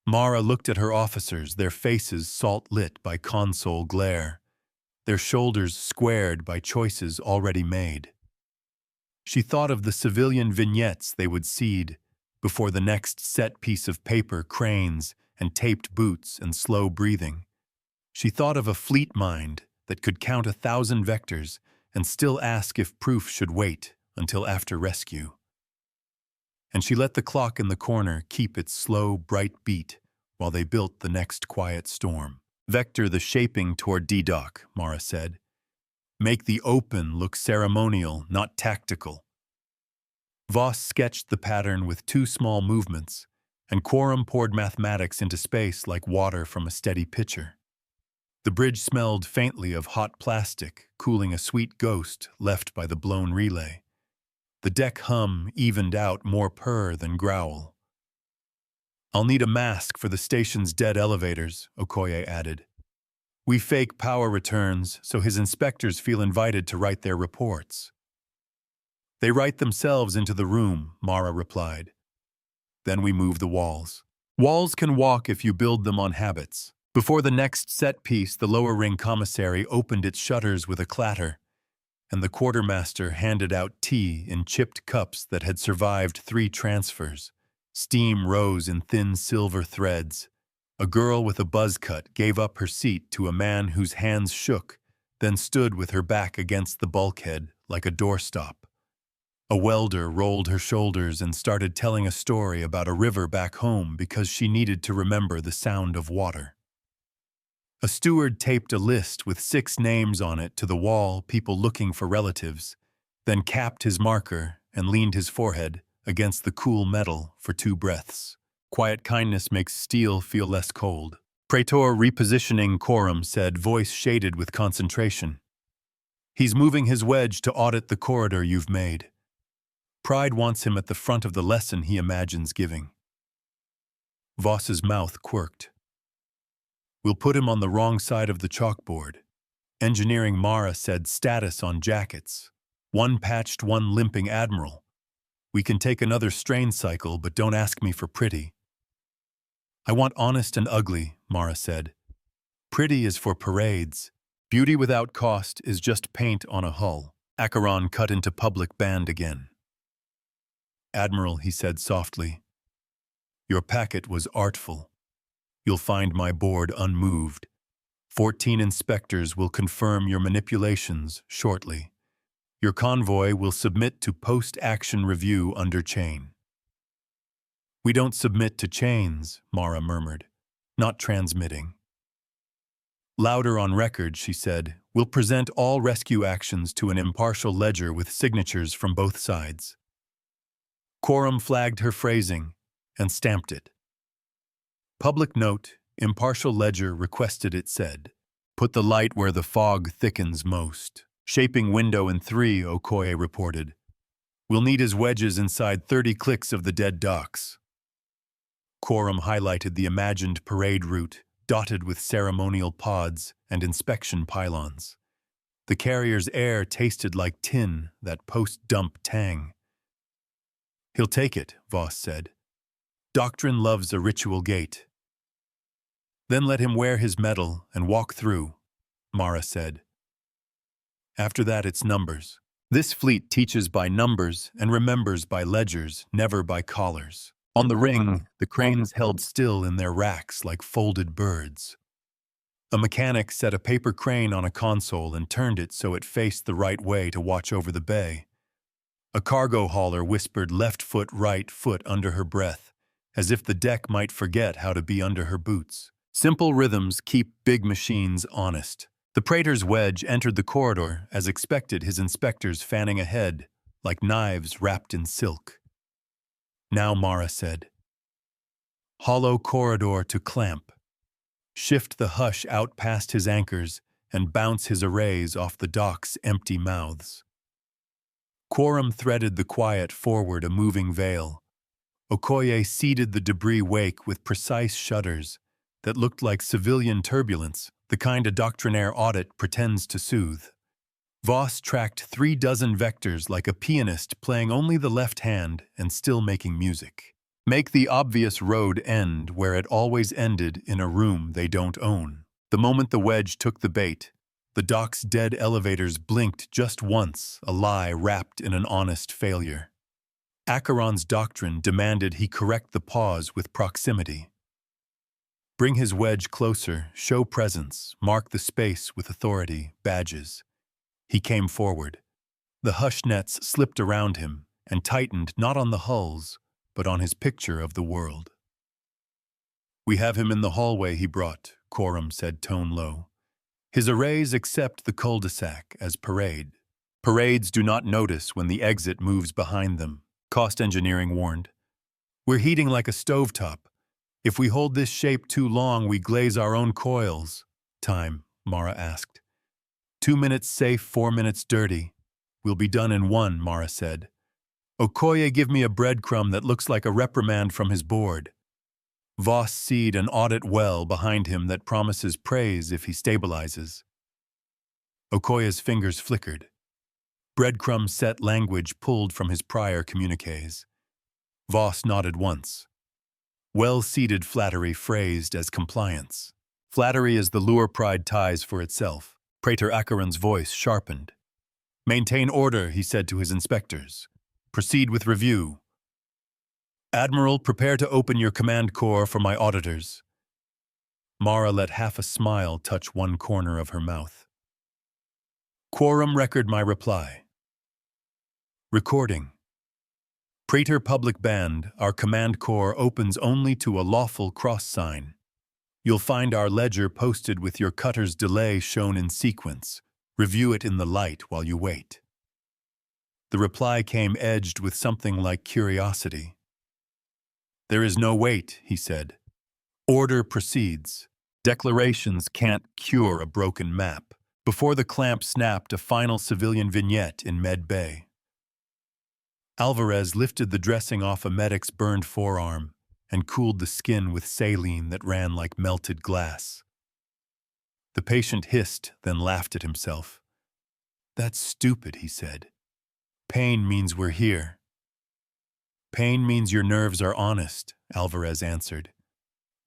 Mara looked at her officers, their faces salt-lit by console glare, their shoulders squared by choices already made. She thought of the civilian vignettes they would cede before the next set piece of paper, cranes and taped boots and slow breathing. She thought of a fleet mind that could count 1,000 vectors and still ask if proof should wait until after rescue. And she let the clock in the corner keep its slow, bright beat while they built the next quiet storm. Vector the shaping toward D-Dock, Mara said. Make the open look ceremonial, not tactical. Voss sketched the pattern with 2 small movements, and Quorum poured mathematics into space like water from a steady pitcher. The bridge smelled faintly of hot plastic, cooling a sweet ghost left by the blown relay. The deck hum evened out more purr than growl. I'll need a mask for the station's dead elevators, Okoye added. We fake power returns so his inspectors feel invited to write their reports. They write themselves into the room, Mara replied. Then we move the walls. Walls can walk if you build them on habits. Before the next set piece, the lower ring commissary opened its shutters with a clatter, and the quartermaster handed out tea in chipped cups that had survived 3 transfers. Steam rose in thin silver threads. A girl with a buzz cut gave up her seat to a man whose hands shook, then stood with her back against the bulkhead like a doorstop. A welder rolled her shoulders and started telling a story about a river back home because she needed to remember the sound of water. A steward taped a list with 6 names on it to the wall, people looking for relatives, then capped his marker and leaned his forehead against the cool metal for 2 breaths. Quiet kindness makes steel feel less cold. Praetor repositioning Quorum said, voice shaded with concentration. He's moving his wedge to audit the corridor you've made. Pride wants him at the front of the lesson he imagines giving. Voss's mouth quirked. We'll put him on the wrong side of the chalkboard. Engineering Mara said status on jackets. 1 patched, 1 limping admiral. We can take another strain cycle, but don't ask me for pretty. I want honest and ugly, Mara said. Pretty is for parades. Beauty without cost is just paint on a hull. Acheron cut into public band again. Admiral, he said softly, your packet was artful. You'll find my board unmoved. 14 inspectors will confirm your manipulations shortly. Your convoy will submit to post-action review under chain. We don't submit to chains, Mara murmured, not transmitting. Louder on record, she said, we'll present all rescue actions to an impartial ledger with signatures from both sides. Quorum flagged her phrasing and stamped it. Public note, impartial ledger requested it said. Put the light where the fog thickens most. Shaping window in 3, Okoye reported. We'll need his wedges inside 30 clicks of the dead docks. Quorum highlighted the imagined parade route, dotted with ceremonial pods and inspection pylons. The carrier's air tasted like tin, that post-dump tang. He'll take it, Voss said. Doctrine loves a ritual gait. Then let him wear his medal and walk through, Mara said. After that, it's numbers. This fleet teaches by numbers and remembers by ledgers, never by collars. On the ring, the cranes held still in their racks like folded birds. A mechanic set a paper crane on a console and turned it so it faced the right way to watch over the bay. A cargo hauler whispered left foot, right foot under her breath, as if the deck might forget how to be under her boots. Simple rhythms keep big machines honest. The Praetor's wedge entered the corridor, as expected, his inspectors fanning ahead, like knives wrapped in silk. Now, Mara said, hollow corridor to clamp. Shift the hush out past his anchors and bounce his arrays off the dock's empty mouths. Quorum threaded the quiet forward a moving veil. Okoye seeded the debris wake with precise shutters that looked like civilian turbulence, the kind a doctrinaire audit pretends to soothe. Voss tracked 3 dozen vectors like a pianist playing only the left hand and still making music. Make the obvious road end where it always ended, in a room they don't own. The moment the wedge took the bait, the dock's dead elevators blinked just once, a lie wrapped in an honest failure. Acheron's doctrine demanded he correct the pause with proximity. Bring his wedge closer, show presence, mark the space with authority, badges. He came forward. The hush nets slipped around him and tightened not on the hulls, but on his picture of the world. We have him in the hallway he brought, Quorum said, tone low. His arrays accept the cul-de-sac as parade. Parades do not notice when the exit moves behind them, cost engineering warned. We're heating like a stovetop. If we hold this shape too long, we glaze our own coils. Time, Mara asked. 2 minutes safe, 4 minutes dirty. We'll be done in 1, Mara said. Okoye, give me a breadcrumb that looks like a reprimand from his board. Voss seed an audit well behind him that promises praise if he stabilizes. Okoye's fingers flickered. Breadcrumb set language pulled from his prior communiques. Voss nodded once. Well-seeded flattery phrased as compliance. Flattery is the lure pride ties for itself. Praetor Acheron's voice sharpened. Maintain order, he said to his inspectors. Proceed with review. Admiral, prepare to open your command core for my auditors. Mara let half a smile touch one corner of her mouth. Quorum record my reply. Recording. Praetor Public Band, our command core opens only to a lawful cross sign. You'll find our ledger posted with your cutter's delay shown in sequence. Review it in the light while you wait. The reply came edged with something like curiosity. There is no wait, he said. Order proceeds. Declarations can't cure a broken map. Before the clamp snapped a final civilian vignette in Med Bay. Alvarez lifted the dressing off a medic's burned forearm and cooled the skin with saline that ran like melted glass. The patient hissed, then laughed at himself. That's stupid, he said. Pain means we're here. Pain means your nerves are honest, Alvarez answered.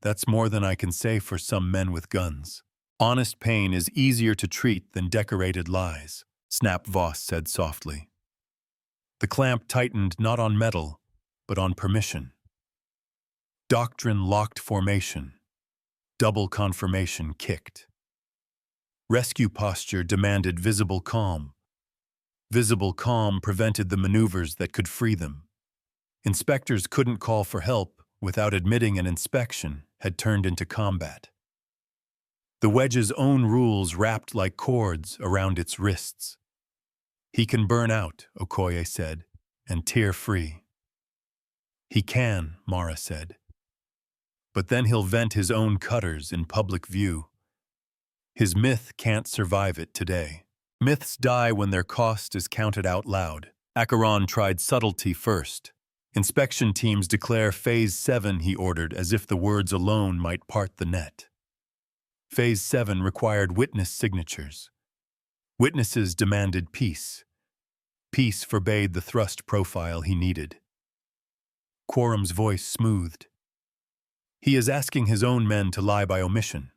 That's more than I can say for some men with guns. Honest pain is easier to treat than decorated lies, Snap Voss said softly. The clamp tightened not on metal, but on permission. Doctrine locked formation. Double confirmation kicked. Rescue posture demanded visible calm. Visible calm prevented the maneuvers that could free them. Inspectors couldn't call for help without admitting an inspection had turned into combat. The wedge's own rules wrapped like cords around its wrists. He can burn out, Okoye said, and tear free. He can, Mara said. But then he'll vent his own cutters in public view. His myth can't survive it today. Myths die when their cost is counted out loud. Acheron tried subtlety first. Inspection teams declare Phase 7, he ordered, as if the words alone might part the net. Phase 7 required witness signatures. Witnesses demanded peace. Peace forbade the thrust profile he needed. Quorum's voice smoothed. He is asking his own men to lie by omission.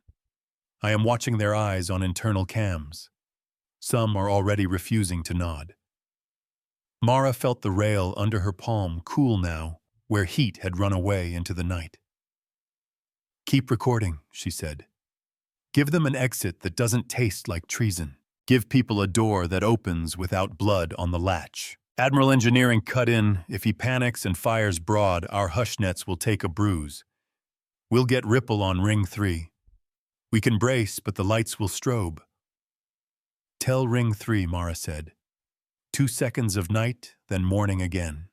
I am watching their eyes on internal cams. Some are already refusing to nod. Mara felt the rail under her palm cool now, where heat had run away into the night. Keep recording, she said. Give them an exit that doesn't taste like treason. Give people a door that opens without blood on the latch. Admiral Engineering cut in. If he panics and fires broad, our hush nets will take a bruise. We'll get ripple on Ring 3. We can brace, but the lights will strobe. Tell Ring 3, Mara said. 2 seconds of night, then morning again.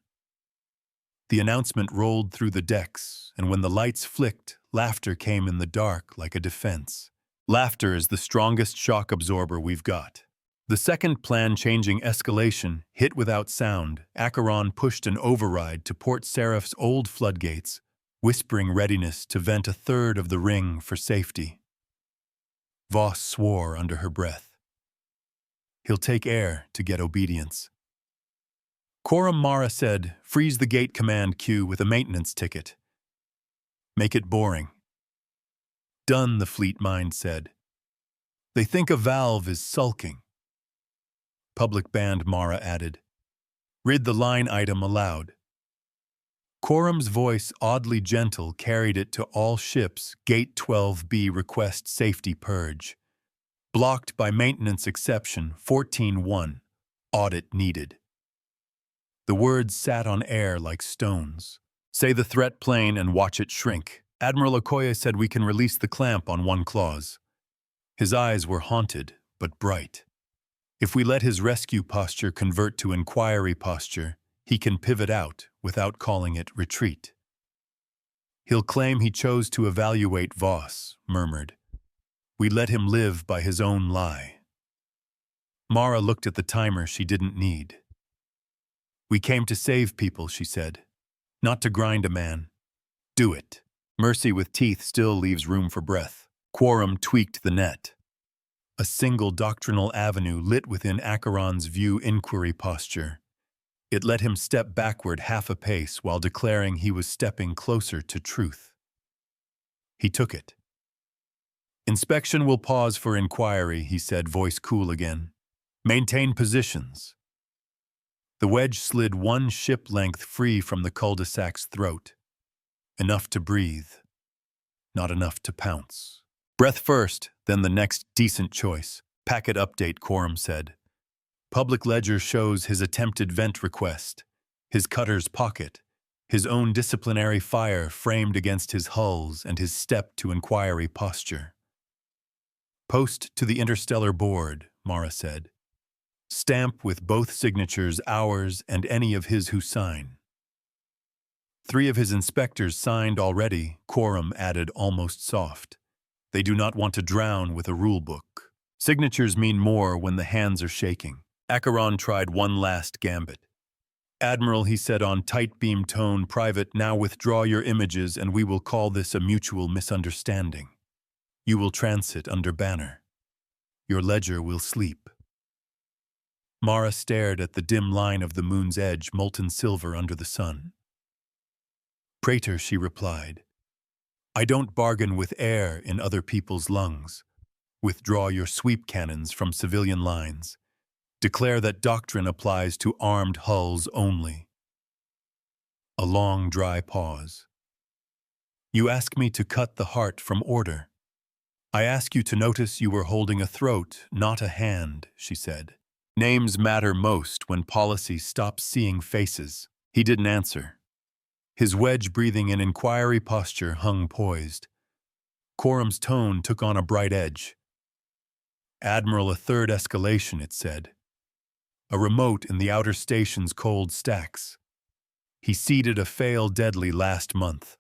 The announcement rolled through the decks, and when the lights flicked, laughter came in the dark like a defense. Laughter is the strongest shock absorber we've got. The second plan-changing escalation hit without sound. Acheron pushed an override to Port Seraph's old floodgates, whispering readiness to vent a third of the ring for safety. Voss swore under her breath. He'll take air to get obedience. Quorum Mara said, freeze the gate command queue with a maintenance ticket. Make it boring. Done, the fleet mind said. They think a valve is sulking. Public band, Mara added. Read the line item aloud. Quorum's voice, oddly gentle, carried it to all ships. Gate 12B request safety purge. Blocked by maintenance exception 14-1. Audit needed. The words sat on air like stones. Say the threat plane and watch it shrink. Admiral Okoye said we can release the clamp on one clause. His eyes were haunted, but bright. If we let his rescue posture convert to inquiry posture, he can pivot out without calling it retreat. He'll claim he chose to evaluate Voss, murmured. We let him live by his own lie. Mara looked at the timer she didn't need. We came to save people, she said. Not to grind a man. Do it. Mercy with teeth still leaves room for breath. Quorum tweaked the net. A single doctrinal avenue lit within Acheron's view inquiry posture. It let him step backward half a pace while declaring he was stepping closer to truth. He took it. Inspection will pause for inquiry, he said, voice cool again. Maintain positions. The wedge slid one ship length free from the cul-de-sac's throat. Enough to breathe. Not enough to pounce. Breath first, then the next decent choice. Packet update, Quorum said. Public ledger shows his attempted vent request, his cutter's pocket, his own disciplinary fire framed against his hulls and his step to inquiry posture. Post to the interstellar board, Mara said. Stamp with both signatures ours and any of his who sign. 3 of his inspectors signed already, Quorum added almost soft. They do not want to drown with a rule book. Signatures mean more when the hands are shaking. Acheron tried one last gambit. Admiral, he said on tight beam tone, private, now withdraw your images and we will call this a mutual misunderstanding. You will transit under banner. Your ledger will sleep. Mara stared at the dim line of the moon's edge, molten silver under the sun. Praetor, she replied. I don't bargain with air in other people's lungs. Withdraw your sweep cannons from civilian lines. Declare that doctrine applies to armed hulls only. A long, dry pause. You ask me to cut the heart from order. I ask you to notice you were holding a throat, not a hand, she said. Names matter most when policy stops seeing faces. He didn't answer. His wedge breathing in inquiry posture hung poised. Quorum's tone took on a bright edge. Admiral, a third escalation, it said. A remote in the outer station's cold stacks. He seeded a fail deadly last month.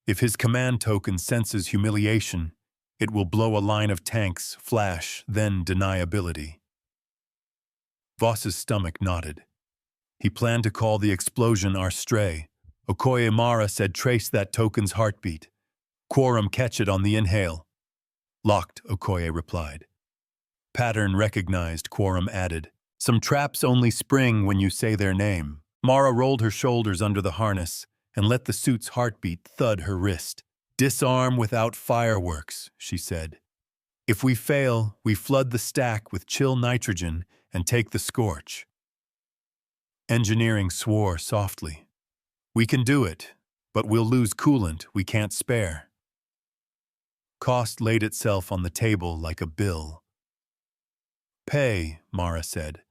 If his command token senses humiliation, it will blow a line of tanks, flash, then deniability. Voss's stomach nodded. He planned to call the explosion our stray. Okoye Mara said trace that token's heartbeat. Quorum catch it on the inhale. Locked, Okoye replied. Pattern recognized, Quorum added. Some traps only spring when you say their name. Mara rolled her shoulders under the harness and let the suit's heartbeat thud her wrist. Disarm without fireworks, she said. If we fail, we flood the stack with chill nitrogen and take the scorch. Engineering swore softly. We can do it, but we'll lose coolant we can't spare. Cost laid itself on the table like a bill. Pay, Mara said.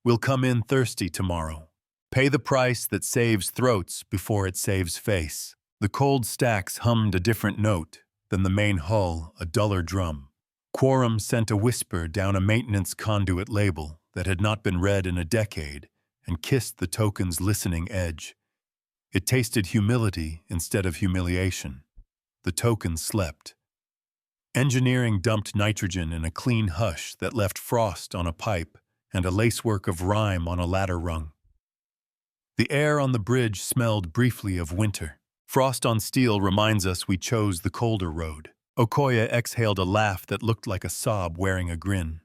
We'll come in thirsty tomorrow. Pay the price that saves throats before it saves face. The cold stacks hummed a different note than the main hull, a duller drum. Quorum sent a whisper down a maintenance conduit label that had not been read in a decade and kissed the token's listening edge. It tasted humility instead of humiliation. The token slept. Engineering dumped nitrogen in a clean hush that left frost on a pipe and a lacework of rime on a ladder rung. The air on the bridge smelled briefly of winter. Frost on steel reminds us we chose the colder road. Okoye exhaled a laugh that looked like a sob wearing a grin.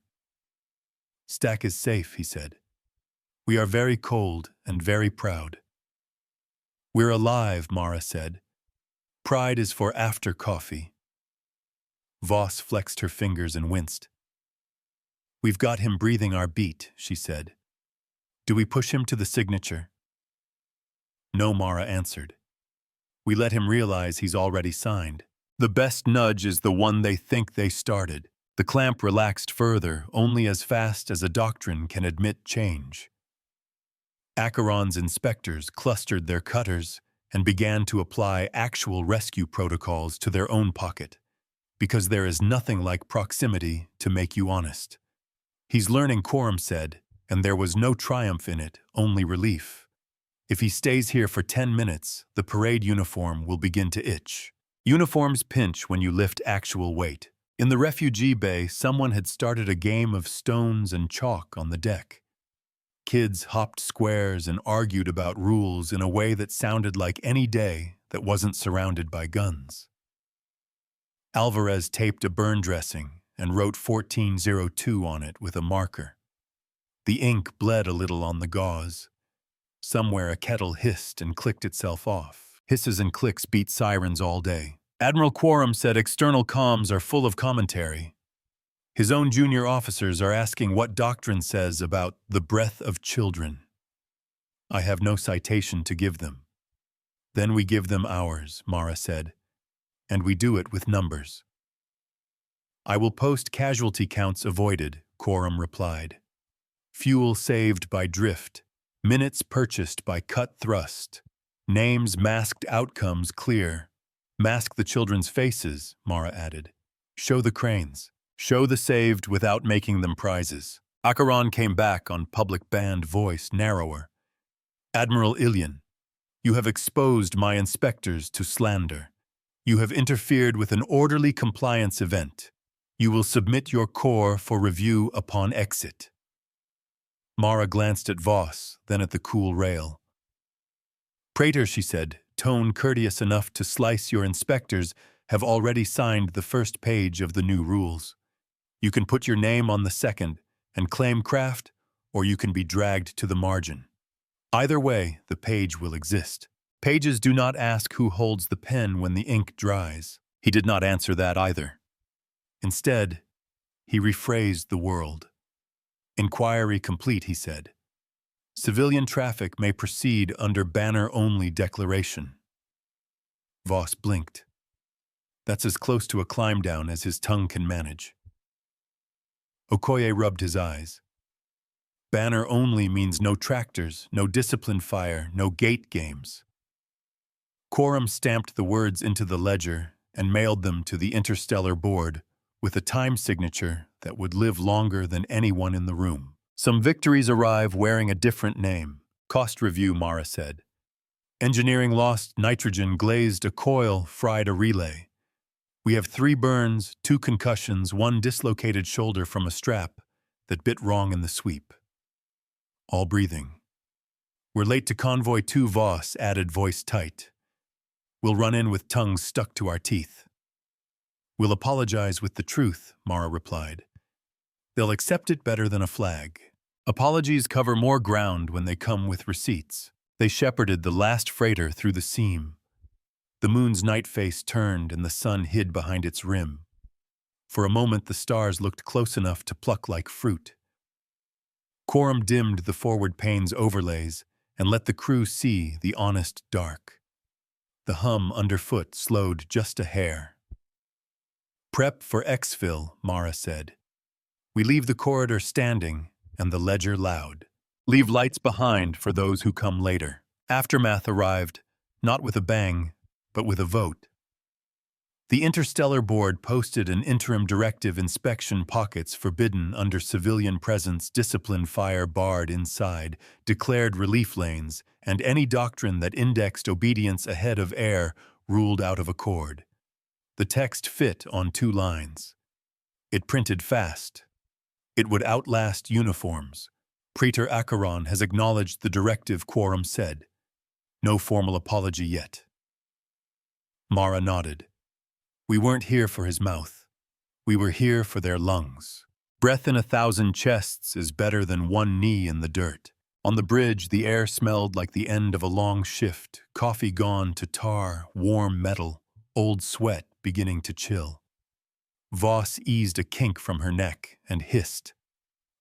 Stack is safe, he said. We are very cold and very proud. We're alive, Mara said. Pride is for after coffee. Voss flexed her fingers and winced. We've got him breathing our beat, she said. Do we push him to the signature? No, Mara answered. We let him realize he's already signed. The best nudge is the one they think they started. The clamp relaxed further, only as fast as a doctrine can admit change. Acheron's inspectors clustered their cutters and began to apply actual rescue protocols to their own pocket, because there is nothing like proximity to make you honest. He's learning, Quorum said, and there was no triumph in it, only relief. If he stays here for 10 minutes, the parade uniform will begin to itch. Uniforms pinch when you lift actual weight. In the refugee bay, someone had started a game of stones and chalk on the deck. Kids hopped squares and argued about rules in a way that sounded like any day that wasn't surrounded by guns. Alvarez taped a burn dressing and wrote 1402 on it with a marker. The ink bled a little on the gauze. Somewhere a kettle hissed and clicked itself off. Hisses and clicks beat sirens all day. Admiral Quorum said external comms are full of commentary. His own junior officers are asking what Doctrine says about the breath of children. I have no citation to give them. Then we give them ours, Mara said, and we do it with numbers. I will post casualty counts avoided, Quorum replied. Fuel saved by drift, minutes purchased by cut thrust, names masked, outcomes clear. Mask the children's faces, Mara added. Show the cranes. Show the saved without making them prizes. Acheron came back on public band voice, narrower. Admiral Ilian, you have exposed my inspectors to slander. You have interfered with an orderly compliance event. You will submit your corps for review upon exit. Mara glanced at Voss, then at the cool rail. Praetor, she said, tone courteous enough to slice your inspectors, have already signed the first page of the new rules. You can put your name on the second and claim craft, or you can be dragged to the margin. Either way, the page will exist. Pages do not ask who holds the pen when the ink dries. He did not answer that either. Instead, he rephrased the world. Inquiry complete, he said. Civilian traffic may proceed under banner-only declaration. Voss blinked. That's as close to a climb down as his tongue can manage. Okoye rubbed his eyes. Banner only means no tractors, no disciplined fire, no gate games. Quorum stamped the words into the ledger and mailed them to the interstellar board with a time signature that would live longer than anyone in the room. Some victories arrive wearing a different name. Cost review, Mara said. Engineering lost nitrogen, glazed a coil, fried a relay. We have 3 burns, 2 concussions, 1 dislocated shoulder from a strap that bit wrong in the sweep. All breathing. We're late to convoy 2, Voss added, voice tight. We'll run in with tongues stuck to our teeth. We'll apologize with the truth, Mara replied. They'll accept it better than a flag. Apologies cover more ground when they come with receipts. They shepherded the last freighter through the seam. The moon's night face turned and the sun hid behind its rim. For a moment the stars looked close enough to pluck like fruit. Quorum dimmed the forward pane's overlays and let the crew see the honest dark. The hum underfoot slowed just a hair. Prep for exfil, Mara said. We leave the corridor standing and the ledger loud. Leave lights behind for those who come later. Aftermath arrived, not with a bang, but with a vote. The Interstellar Board posted an interim directive inspection pockets forbidden under civilian presence, discipline fire barred inside, declared relief lanes, and any doctrine that indexed obedience ahead of air ruled out of accord. The text fit on 2 lines. It printed fast. It would outlast uniforms. Praetor Acheron has acknowledged the directive, Quorum said. No formal apology yet. Mara nodded. We weren't here for his mouth. We were here for their lungs. Breath in 1,000 chests is better than 1 knee in the dirt. On the bridge, the air smelled like the end of a long shift, coffee gone to tar, warm metal, old sweat beginning to chill. Voss eased a kink from her neck and hissed.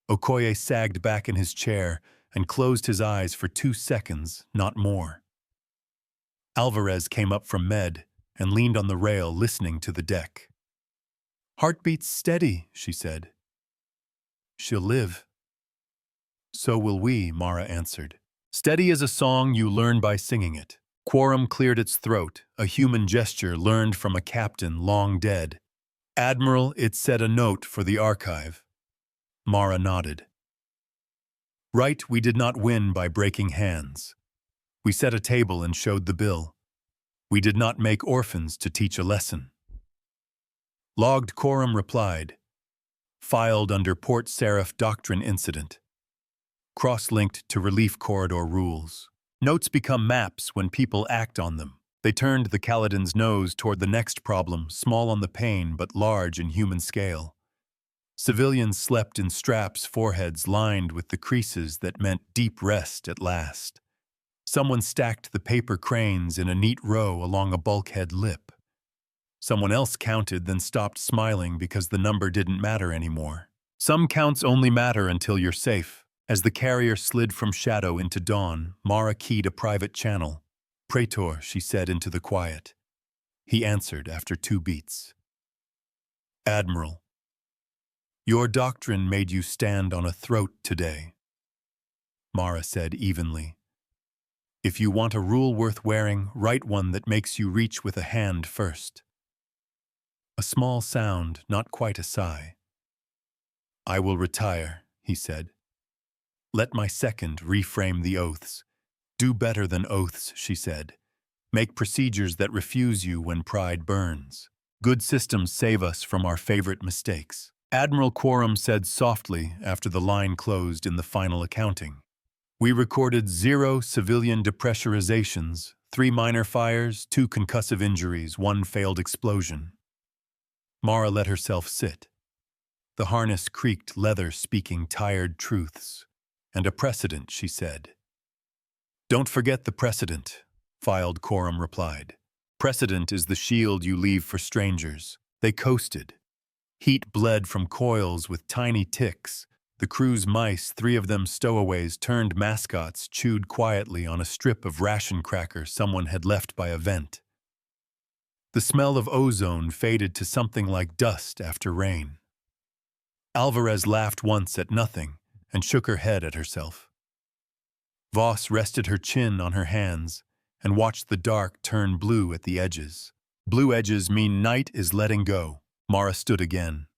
Okoye sagged back in his chair and closed his eyes for 2 seconds, not more. Alvarez came up from Med and leaned on the rail listening to the deck. "Heartbeats steady," she said. "She'll live." "So will we," Mara answered. "Steady is a song you learn by singing it." Quorum cleared its throat, a human gesture learned from a captain long dead. "Admiral, it said a note for the archive." Mara nodded. "Right, we did not win by breaking hands. We set a table and showed the bill. We did not make orphans to teach a lesson." Logged Quorum replied. Filed under Port Seraph Doctrine Incident. Cross-linked to Relief Corridor rules. Notes become maps when people act on them. They turned the Kaladin's nose toward the next problem, small on the pane but large in human scale. Civilians slept in straps, foreheads lined with the creases that meant deep rest at last. Someone stacked the paper cranes in a neat row along a bulkhead lip. Someone else counted, then stopped smiling because the number didn't matter anymore. Some counts only matter until you're safe. As the carrier slid from shadow into dawn, Mara keyed a private channel. "Praetor," she said into the quiet. He answered after 2 beats. "Admiral, your doctrine made you stand on a throat today," Mara said evenly. "If you want a rule worth wearing, write one that makes you reach with a hand first." A small sound, not quite a sigh. "I will retire," he said. "Let my second reframe the oaths." "Do better than oaths," she said. "Make procedures that refuse you when pride burns. Good systems save us from our favorite mistakes." Admiral Quorum said softly after the line closed in the final accounting. "We recorded 0 civilian depressurizations, 3 minor fires, 2 concussive injuries, 1 failed explosion." Mara let herself sit. The harness creaked leather speaking tired truths. "And a precedent," she said. "Don't forget the precedent," Filed Quorum replied. "Precedent is the shield you leave for strangers." They coasted. Heat bled from coils with tiny ticks. The crew's mice, 3 of them stowaways turned mascots, chewed quietly on a strip of ration cracker someone had left by a vent. The smell of ozone faded to something like dust after rain. Alvarez laughed once at nothing and shook her head at herself. Voss rested her chin on her hands and watched the dark turn blue at the edges. Blue edges mean night is letting go. Mara stood again.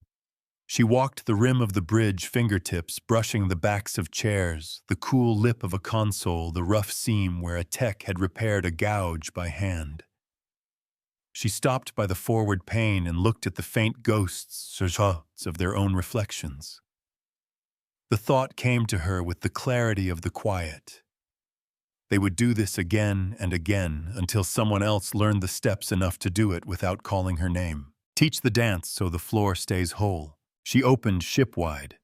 She walked the rim of the bridge, fingertips brushing the backs of chairs, the cool lip of a console, the rough seam where a tech had repaired a gouge by hand. She stopped by the forward pane and looked at the faint ghosts of their own reflections. The thought came to her with the clarity of the quiet. They would do this again and again until someone else learned the steps enough to do it without calling her name. Teach the dance so the floor stays whole. She opened shipwide.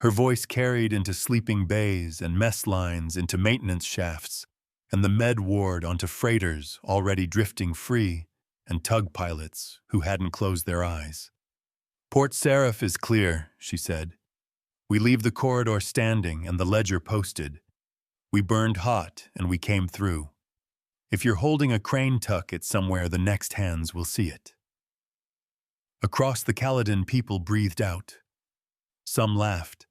Her voice carried into sleeping bays and mess lines into maintenance shafts, and the med ward onto freighters already drifting free, and tug pilots who hadn't closed their eyes. "Port Seraph is clear," she said. "We leave the corridor standing and the ledger posted. We burned hot and we came through. If you're holding a crane tuck at somewhere, the next hands will see it." Across the Kaladin, people breathed out. Some laughed.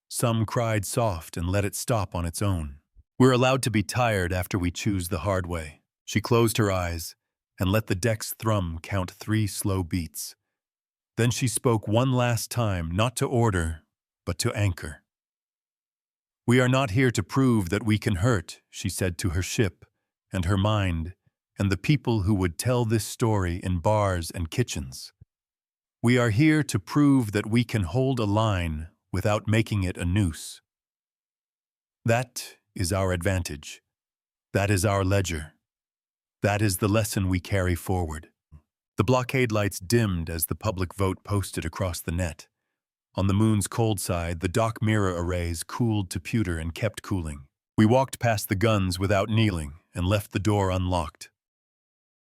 Some cried soft and let it stop on its own. "We're allowed to be tired after we choose the hard way." She closed her eyes and let the deck's thrum count 3 slow beats. Then she spoke one last time, not to order, but to anchor. "We are not here to prove that we can hurt," she said to her ship and her mind and the people who would tell this story in bars and kitchens. "We are here to prove that we can hold a line without making it a noose. That is our advantage. That is our ledger. That is the lesson we carry forward." The blockade lights dimmed as the public vote posted across the net. On the moon's cold side, the dock mirror arrays cooled to pewter and kept cooling. We walked past the guns without kneeling and left the door unlocked.